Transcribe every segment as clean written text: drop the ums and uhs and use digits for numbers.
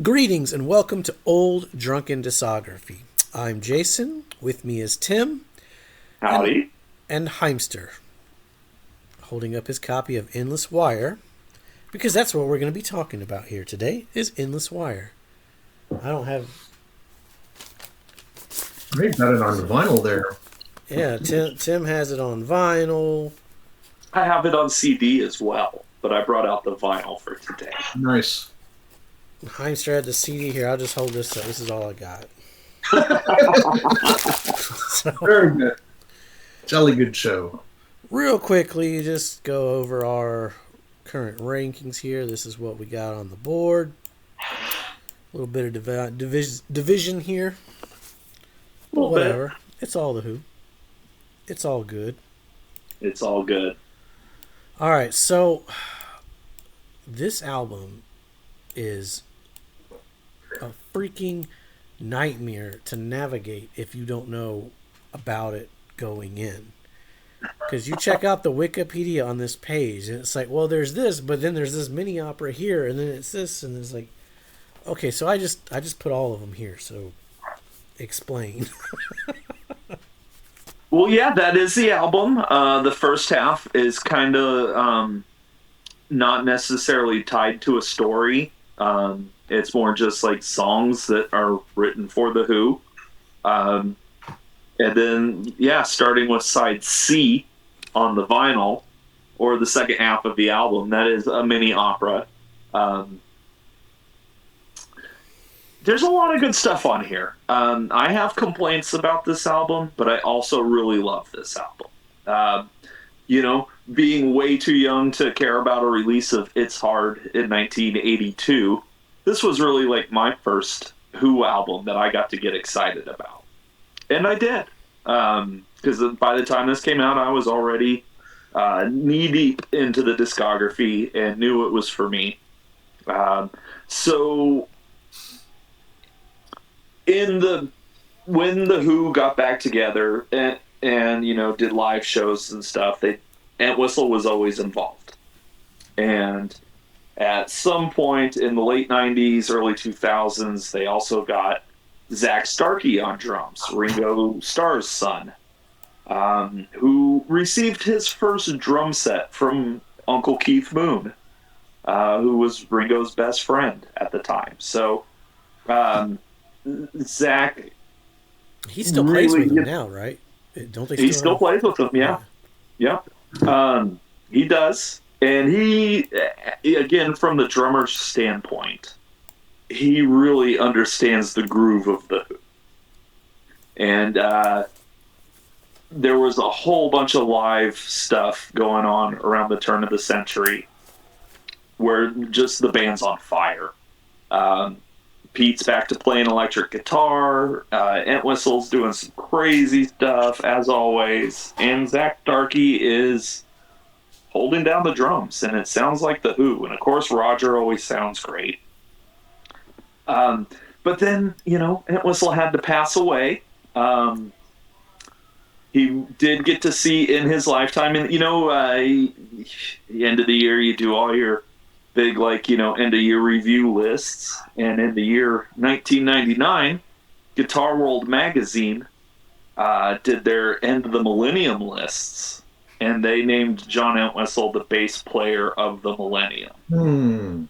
Greetings and welcome to Old Drunken Discography. I'm Jason. With me is Tim and, Howdy. and Heimster, holding up his copy of Endless Wire, because that's what we're going to be talking about here today, is Endless Wire. I don't have... Great, got it on vinyl there. Yeah, Tim has it on vinyl. I have it on CD as well, but I brought out the vinyl for today. Nice. Heimster had the CD here. I'll just hold this up. This is all I got. So, Very good. Jolly good show. real quickly, just go over our current rankings here. This is what we got on the board. A little bit of division here. But whatever. It's all the Who. It's all good. It's all good. All right, so this album is a freaking nightmare to navigate if you don't know about it going in. Because you check out the Wikipedia on this page, and it's like, well, there's this, but then there's this mini opera here, and then it's this, and it's like, okay, so I just put all of them here. So explain. Well, yeah, that is the album. The first half is kind of not necessarily tied to a story. It's more just like songs that are written for The Who. And then, yeah, starting with side C on the vinyl, or the second half of the album, that is a mini opera. There's a lot of good stuff on here. I have complaints about this album, but I also really love this album. Being way too young to care about a release of It's Hard in 1982, this was really like my first Who album that I got to get excited about. And I did. Because by the time this came out, I was already knee-deep into the discography and knew it was for me. So when the Who got back together and did live shows and stuff, Entwistle was always involved. And at some point in the late 90s, early 2000s, they also got Zach Starkey on drums, Ringo Starr's son, who received his first drum set from Uncle Keith Moon, who was Ringo's best friend at the time. So Zach... He still plays with them now, right? Don't they? He still plays with them, yeah. He does. And he, again, from the drummer's standpoint, he really understands the groove of the Who. And there was a whole bunch of live stuff going on around the turn of the century where just the band's on fire. Pete's back to playing electric guitar. Entwistle's doing some crazy stuff, as always. And Zach Starkey is holding down the drums, and it sounds like the Who. And, of course, Roger always sounds great. But then, Entwistle had to pass away. He did get to see in his lifetime, and, the end of the year, you do all your big, end of year review lists. And in the year 1999, Guitar World magazine did their end of the millennium lists, and they named John Entwistle the bass player of the millennium.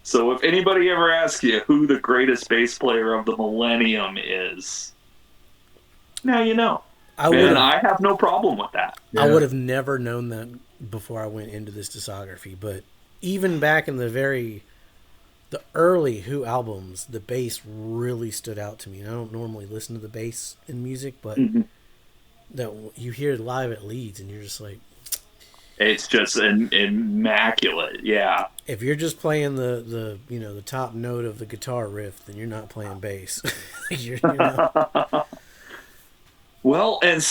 So if anybody ever asks you who the greatest bass player of the millennium is, now you know. I have no problem with that. Yeah. I would have never known that before I went into this discography, but even back in the early Who albums, the bass really stood out to me. And I don't normally listen to the bass in music, but that you hear it live at Leeds, and you're just like, it's just immaculate. Yeah. If you're just playing the top note of the guitar riff, then you're not playing bass. Well, and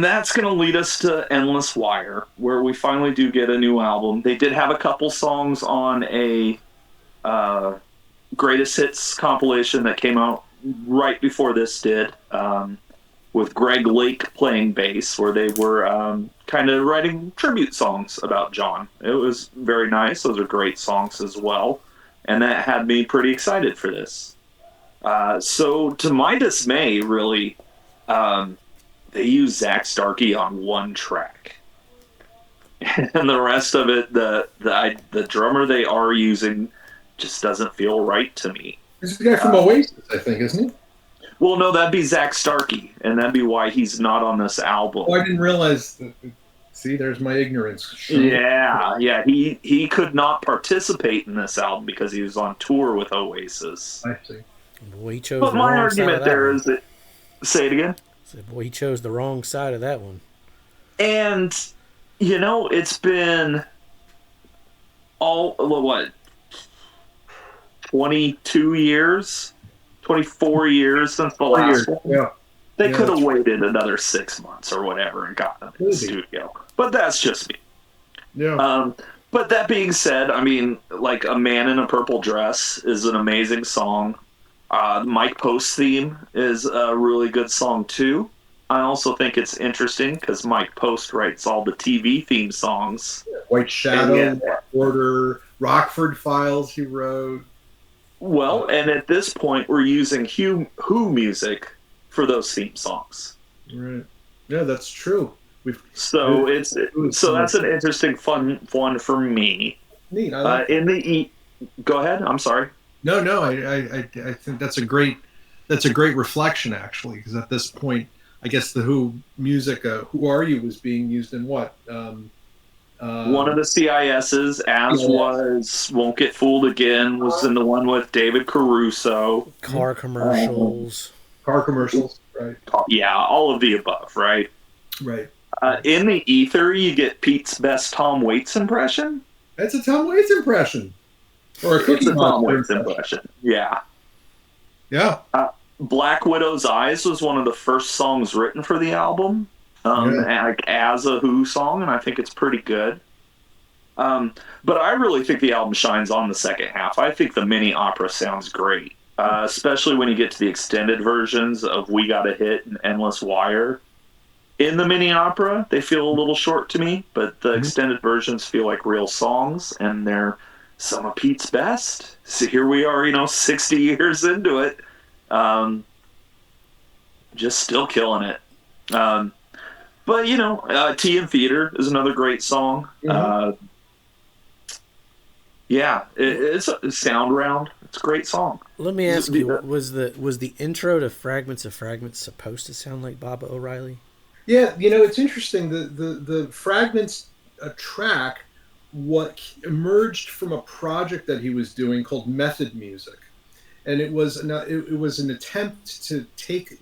that's going to lead us to Endless Wire, where we finally do get a new album. They did have a couple songs on a greatest hits compilation that came out right before this did, with Greg Lake playing bass, where they were kind of writing tribute songs about John. It was very nice. Those are great songs as well. and that had me pretty excited for this. So to my dismay, really, they use Zach Starkey on one track, and the rest of it, the drummer they are using just doesn't feel right to me. This is the guy from Oasis, I think, isn't he? Well, no, that'd be Zach Starkey, and that'd be why he's not on this album. Oh, I didn't realize that. See, there's my ignorance. Sure. Yeah. He could not participate in this album because he was on tour with Oasis. I see. Boy, he chose But the my wrong side argument of that there one. is that, say it again. Boy, he chose the wrong side of that one. And it's been what, 22 years, 24 years since the last one. Yeah. They could have waited another 6 months or whatever and gotten them in the studio. But that's just me. Yeah. But that being said, I mean, like A Man in a Purple Dress is an amazing song. Mike Post's theme is a really good song too. I also think it's interesting because Mike Post writes all the TV theme songs. White Shadow, Order, Rockford Files he wrote. Well, and at this point, we're using Who music for those theme songs. Right. Yeah, that's true. So that's an interesting, fun one for me. Neat. I like Go ahead. I'm sorry. No. I think that's a great reflection actually, because at this point, I guess the Who music, "Who Are You" was being used in what? One of the CISs, was "Won't Get Fooled Again," was in the one with David Caruso. Car commercials. Right? Yeah, all of the above, right? Right. In the ether, you get Pete's best Tom Waits impression. That's a Tom Waits impression, or a Cookie Tom Waits impression. Yeah. Yeah. Black Widow's Eyes was one of the first songs written for the album, as a Who song, and I think it's pretty good. But I really think the album shines on the second half. I think the mini opera sounds great, especially when you get to the extended versions of We Got a Hit and Endless Wire. In the mini opera, they feel a little short to me, but the extended versions feel like real songs, and they're some of Pete's best. So here we are, 60 years into it. Just still killing it. But Tea and Theater is another great song. It's a sound round. It's a great song. Let me ask you, was the intro to Fragments of Fragments supposed to sound like Baba O'Reilly? Yeah, it's interesting. The Fragments track, what emerged from a project that he was doing called Method Music. And it was an attempt to take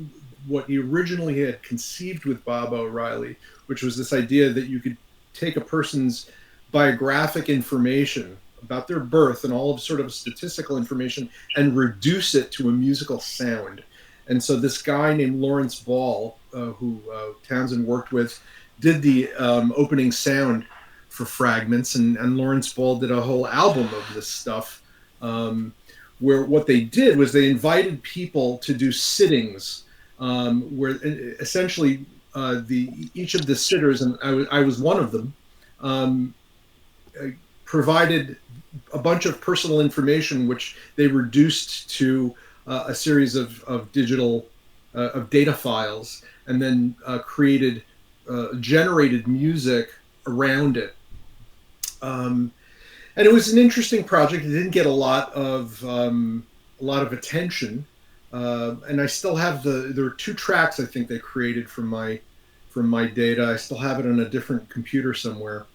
what he originally had conceived with Bob O'Reilly, which was this idea that you could take a person's biographic information about their birth and all of sort of statistical information and reduce it to a musical sound. And so this guy named Lawrence Ball, who Townsend worked with, did the opening sound for Fragments, and Lawrence Ball did a whole album of this stuff. Where what they did was they invited people to do sittings, where essentially each of the sitters, and I was one of them, provided a bunch of personal information which they reduced to a series of digital data files, and then generated music around it. And it was an interesting project. It didn't get a lot of attention, and I still have there were 2 tracks I think they created from my data. I still have it on a different computer somewhere.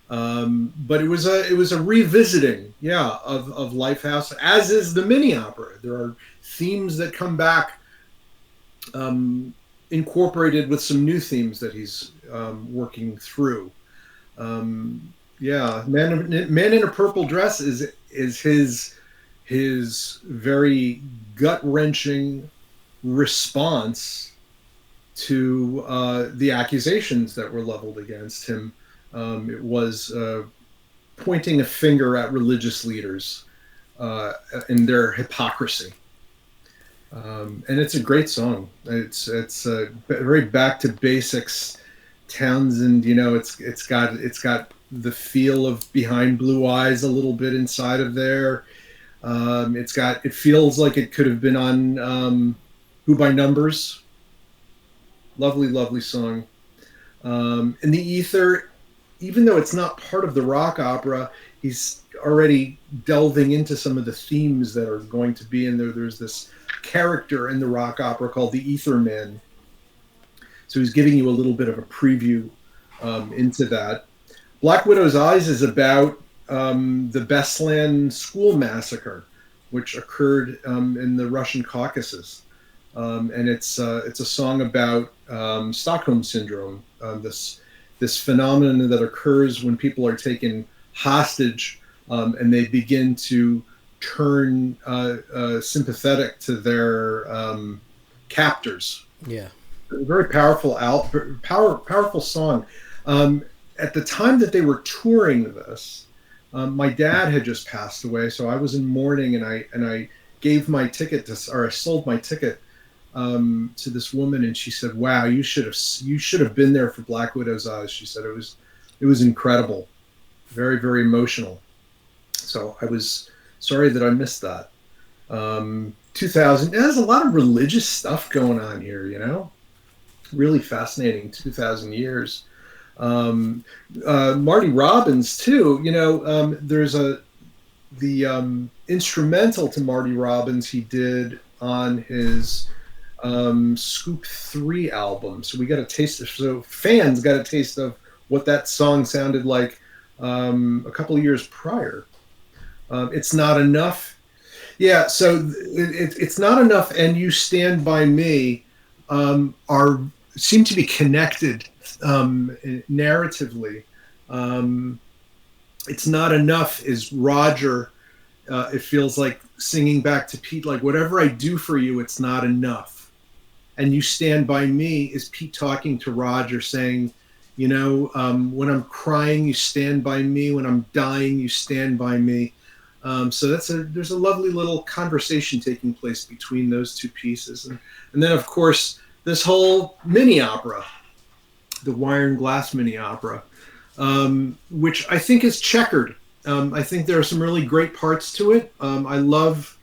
But it was a revisiting, of Lifehouse, as is the mini opera. There are themes that come back, incorporated with some new themes that he's working through. Man in a Purple Dress is his very gut-wrenching response to the accusations that were leveled against him. It was pointing a finger at religious leaders and their hypocrisy. And it's a great song. It's very back to basics. Townsend, it's got the feel of Behind Blue Eyes a little bit inside of there. It feels like it could have been on Who by Numbers. Lovely, lovely song. In the Ether, even though it's not part of the rock opera, he's already delving into some of the themes that are going to be in there. There's this character in the rock opera called the Ether Man. So he's giving you a little bit of a preview into that. Black Widow's Eyes is about the Beslan school massacre, which occurred in the Russian Caucasus. And it's a song about Stockholm syndrome, this phenomenon that occurs when people are taken hostage and they begin to turn sympathetic to their captors. Yeah. Very powerful powerful song. At the time that they were touring this, my dad had just passed away, so I was in mourning, and I gave my ticket I sold my ticket to this woman, and she said, "Wow, you should have been there for Black Widow's Eyes." She said it was incredible, very, very emotional. So I was sorry that I missed that. 2000. There's a lot of religious stuff going on here, you know. Really fascinating 2,000 years. Marty Robbins too. You know, there's the instrumental to Marty Robbins he did on his Scoop 3 album. So we got a taste of, so fans got a taste of what that song sounded like a couple of years prior. It's Not Enough. Yeah, so it's Not Enough and You Stand By Me seem to be connected narratively. It's Not Enough is Roger. It feels like singing back to Pete, like, whatever I do for you, it's not enough. And You Stand By Me is Pete talking to Roger saying, you know, when I'm crying, you stand by me. When I'm dying, you stand by me. So there's a lovely little conversation taking place between those two pieces. And then, of course, this whole mini opera, the Wire and Glass mini opera, which I think is checkered. I think there are some really great parts to it. I love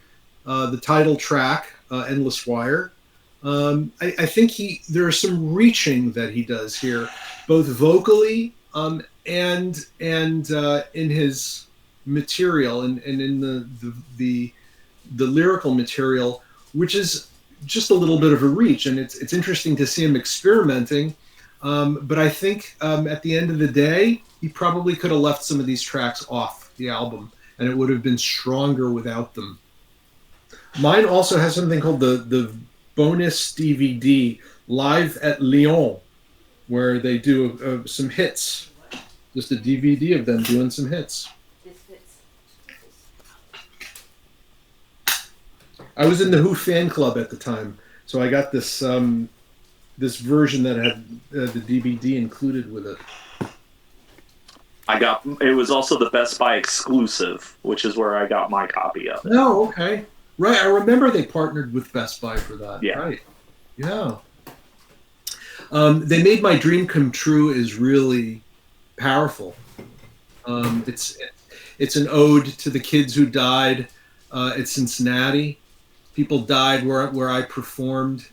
the title track, Endless Wire. I think there's some reaching that he does here, both vocally and in his material and in the lyrical material, which is just a little bit of a reach. And it's interesting to see him experimenting. But I think at the end of the day, he probably could have left some of these tracks off the album, and it would have been stronger without them. Mine also has something called the bonus DVD, Live at Lyon, where they do some hits. Just a DVD of them doing some hits. I was in the Who fan club at the time, so I got this this version that had the DVD included with it. It was also the Best Buy exclusive, which is where I got my copy of it. Oh, okay. Right, I remember they partnered with Best Buy for that. Yeah. Right. Yeah. They Made My Dream Come True is really powerful. It's an ode to the kids who died at Cincinnati. People died where I performed.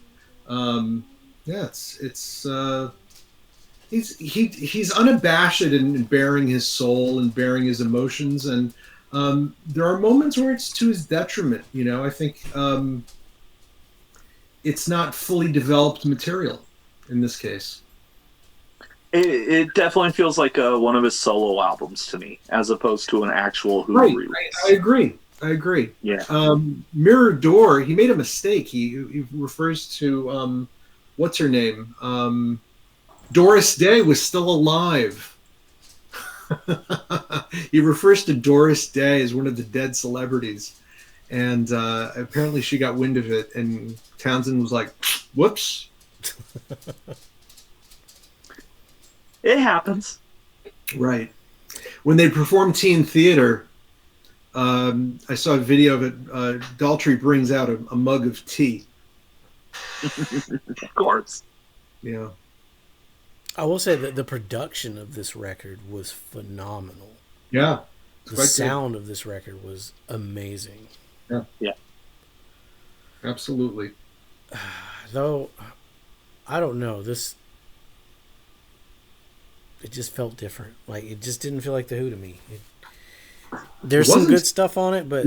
He's unabashed in bearing his soul and bearing his emotions, and there are moments where it's to his detriment. You know, I think it's not fully developed material in this case. It definitely feels like one of his solo albums to me, as opposed to an actual Who release. I agree. Yeah. Mirror Door, he made a mistake. He refers to what's her name? Doris Day was still alive. He refers to Doris Day as one of the dead celebrities, and apparently she got wind of it, and Townsend was like, "Whoops." It happens. Right. When they performed Teen Theater, I saw a video of it. Daltrey brings out a mug of tea. Of course. Yeah. I will say that the production of this record was phenomenal. Yeah, it's The quite good. sound of this record was amazing. Yeah, Yeah. absolutely. Though I don't know, this it just felt different. Like it just didn't feel like the Who to me. It There's some wasn't. good stuff on it, but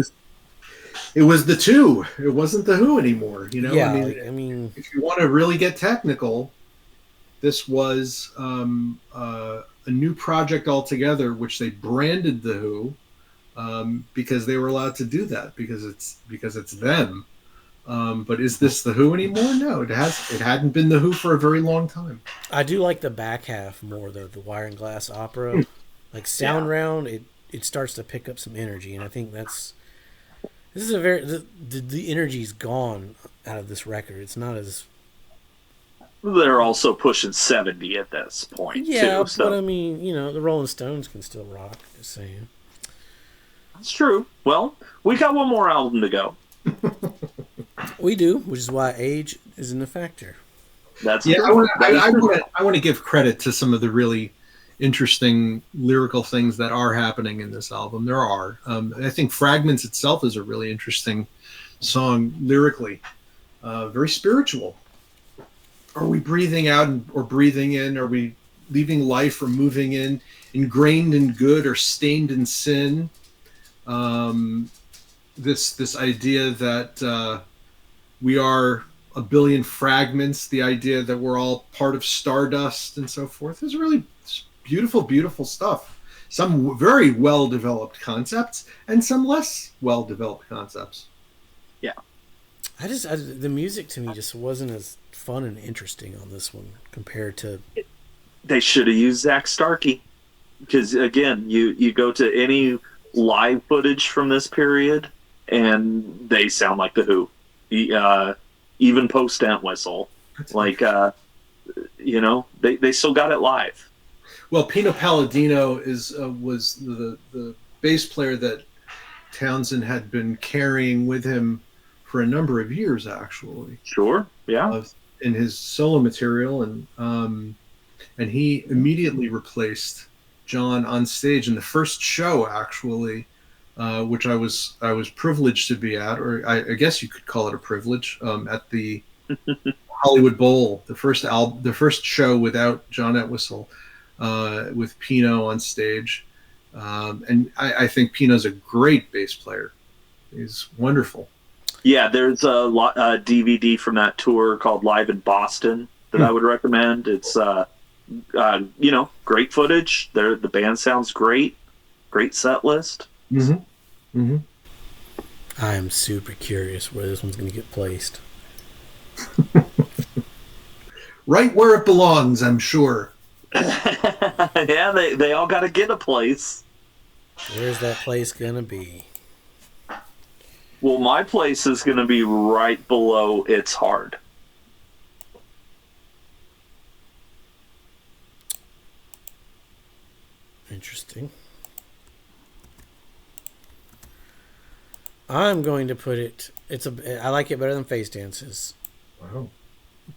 It was the two. It wasn't the Who anymore. You know, yeah, like, I mean, if you want to really get technical, this was a new project altogether, which they branded the Who because they were allowed to do that because it's them. But is this the Who anymore? No, it hadn't been the Who for a very long time. I do like the back half more though, the Wire and Glass Opera. Like Sound Yeah. Round, it starts to pick up some energy, and I think this is a very the energy's gone out of this record. It's not as They're also pushing 70 at this point, yeah, too. but So I mean, the Rolling Stones can still rock. Just saying. it's true. Well, we got one more album to go. We do, which is why age isn't a factor. That's Yeah, true. I want to give credit to some of the really interesting lyrical things that are happening in this album. There are. I think Fragments itself is a really interesting song lyrically, very spiritual. Are we breathing out or breathing in? Are we leaving life or moving in? Ingrained in good or stained in sin? This idea that we are a billion fragments, the idea that we're all part of stardust and so forth, is really beautiful, beautiful stuff. Some very well developed concepts and some less well developed concepts. Yeah. The music to me just wasn't as fun and interesting on this one compared to. They should have used Zach Starkey. Because, again, you go to any live footage from this period, and they sound like the Who. Even post Ant Whistle. Like, they still got it live. Well, Pino Palladino was the bass player that Townsend had been carrying with him for a number of years, actually. Sure, yeah. In his solo material, and he immediately replaced John on stage in the first show, actually, which I was privileged to be at, or I guess you could call it a privilege, at the Hollywood Bowl, the first show without John Entwistle, with Pino on stage, and I think Pino's a great bass player. He's wonderful. Yeah, there's a DVD from that tour called Live in Boston that I would recommend. It's great footage. The band sounds great. Great set list. Mm-hmm. Mm-hmm. I'm super curious where this one's going to get placed. Right where it belongs, I'm sure. Yeah, they all got to get a place. Where's that place going to be? Well, my place is going to be right below It's Hard. Interesting. I'm going to put it. I like it better than Face Dances. Wow.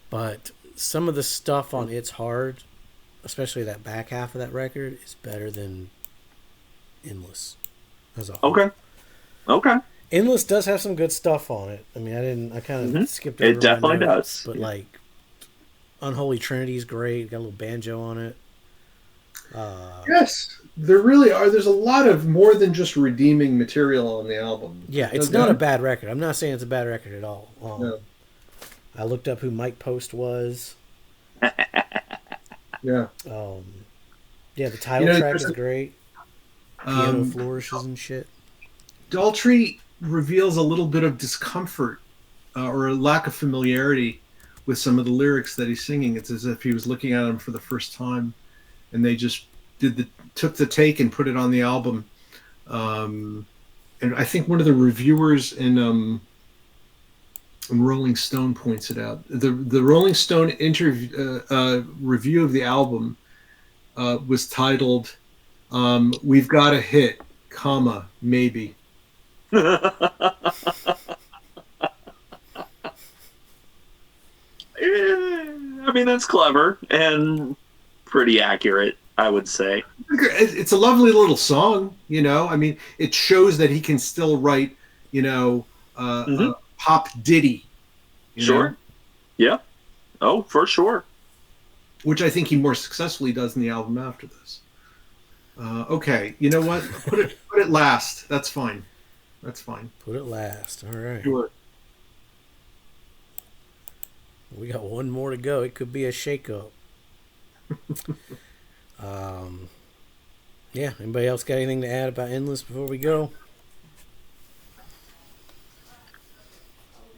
But some of the stuff on It's Hard, especially that back half of that record, is better than Endless as a whole. Okay. Endless does have some good stuff on it. I mean, I kind of skipped over It definitely my notes, does. but like Unholy Trinity is great. Got a little banjo on it. Yes, there really are. There's a lot of more than just redeeming material on the album. Yeah, it's not a bad record. I'm not saying it's a bad record at all. No. I looked up who Mike Post was. Yeah. Yeah, the title track is great. Piano flourishes and shit. Daltrey reveals a little bit of discomfort or a lack of familiarity with some of the lyrics that he's singing. It's as if he was looking at them for the first time, and they just took the take and put it on the album. And I think one of the reviewers in Rolling Stone points it out. The Rolling Stone review of the album was titled "We've Got a Hit, comma maybe." I mean, that's clever and pretty accurate, I would say. It's a lovely little song, you know. I mean, it shows that he can still write, you know, pop ditty, you know, Sure. Yeah. Oh, for sure. which I think he more successfully does in the album after this. Okay, you know what? Put it last. That's fine. That's fine. Put it last. All right. Sure. We got one more to go. It could be a shakeup. Yeah. Anybody else got anything to add about Endless before we go?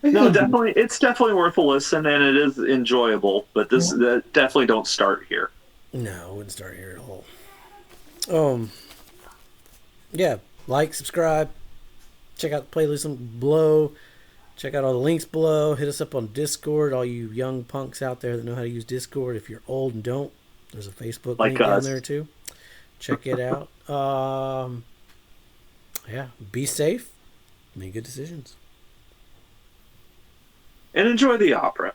No, definitely. It's definitely worth a listen, and it is enjoyable. But definitely don't start here. No, I wouldn't start here at all. Yeah. Like, subscribe. Check out the playlist below. Check out all the links below. Hit us up on Discord. All you young punks out there that know how to use Discord. If you're old and don't, there's a Facebook link down there too. Check it out. Yeah. Be safe. Make good decisions. And enjoy the opera.